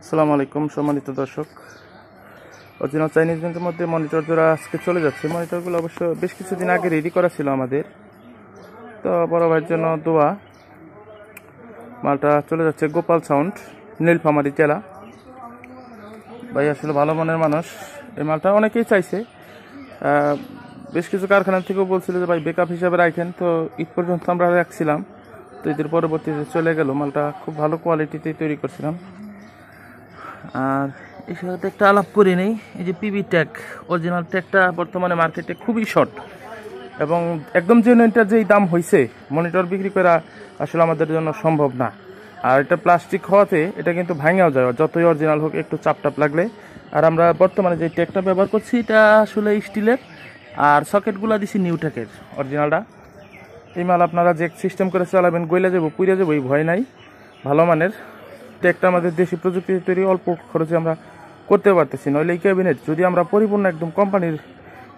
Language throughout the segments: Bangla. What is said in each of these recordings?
আসসালামু আলাইকুম সম্মানিত দর্শক। অরিজিনাল চাইনিজ ব্যাংকের মধ্যে মনিটর জোড়া আজকে চলে যাচ্ছে। মনিটরগুলো অবশ্য বেশ কিছুদিন আগে রেডি করা ছিল আমাদের, তো বড় ভাইয়ের জন্য দোয়া। মালটা চলে যাচ্ছে গোপাল সাউন্ড, নীলফামারী জেলা। ভাই আসলে ভালো মনের মানুষ, এই মালটা অনেকেই চাইছে। বেশ কিছু কারখানা থেকেও বলছিল যে ভাই ব্যাকআপ হিসাবে রাখেন, তো ঈদ পর্যন্ত আমরা রাখছিলাম। তো ঈদের পরবর্তীতে চলে গেল। মালটা খুব ভালো কোয়ালিটিতেই তৈরি করছিলাম। আর এর সাথে একটা আলাপ করে নেই, এই যে পিবি ট্যাগ, অরিজিনাল ট্যাগটা বর্তমানে মার্কেটে খুবই শর্ট এবং একদম জেনুইনটা যেই দাম হয়েছে, মনিটর বিক্রি করা আসলে আমাদের জন্য সম্ভব না। আর এটা প্লাস্টিক হওয়াতে এটা কিন্তু ভাঙাও যায়, যতই অরিজিনাল হোক একটু চাপটাপ লাগলে। আর আমরা বর্তমানে যে ট্যাগটা ব্যবহার করছি এটা আসলে স্টিলের, আর সকেটগুলো দিছি নিউটেকের অরিজিনালটা। এই মাল আপনারা যে সিস্টেম করে চালাবেন, গইলা যাবো পুড়ে যাবো, এই ভয় নাই। ভালো মানের ট্যাগটা আমাদের দেশি প্রযুক্তিতে তৈরি, অল্প খরচে আমরা করতে পারতেছি। নইলে এই ক্যাবিনেট যদি আমরা পরিপূর্ণ একদম কোম্পানির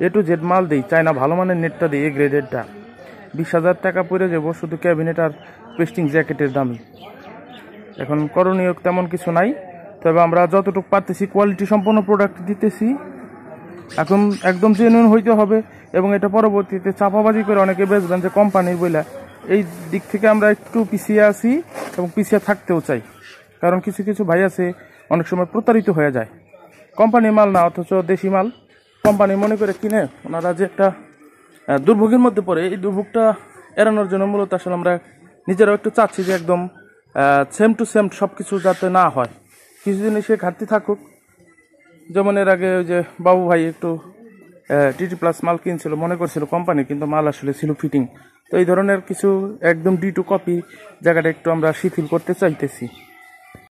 A to Z মাল দিই, চাই না ভালো মানের নেটটা দিই, এ গ্রেডেরটা 20,000 টাকা পড়ে যাবো শুধু ক্যাবিনেট আর পেস্টিং জ্যাকেটের দামই। এখন করণীয় তেমন কিছু নাই, তবে আমরা যতটুকু পারতেছি কোয়ালিটি সম্পন্ন প্রোডাক্ট দিতেছি। এখন একদম জেনুইন হইতে হবে, এবং এটা পরবর্তীতে চাপাবাজি করে অনেকে বেচবেন যে কোম্পানির বইলা। এই দিক থেকে আমরা একটু পিছিয়ে আছি এবং পিছিয়ে থাকতেও চাই, কারণ কিছু কিছু ভাই আছে অনেক সময় প্রতারিত হয়ে যায়। কোম্পানির মাল না, অথচ দেশি মাল কোম্পানি মনে করে কিনে ওনারা যে একটা দুর্ভোগের মধ্যে পড়ে, এই দুর্ভোগটা এড়ানোর জন্য মূলত আসলে আমরা নিজেরাও একটু চাচ্ছি যে একদম সেম টু সেম সব কিছু যাতে না হয়, কিছু জিনিসে ঘাটতি থাকুক। যেমন এর আগে ওই যে বাবু ভাই একটু টিটি প্লাস মাল কিনছিল, মনে করছিল কোম্পানি, কিন্তু মাল আসলে ছিল ফিটিং। তো এই ধরনের কিছু একদম D2 কপি জায়গাটা একটু আমরা শিথিল করতে চাইতেছি।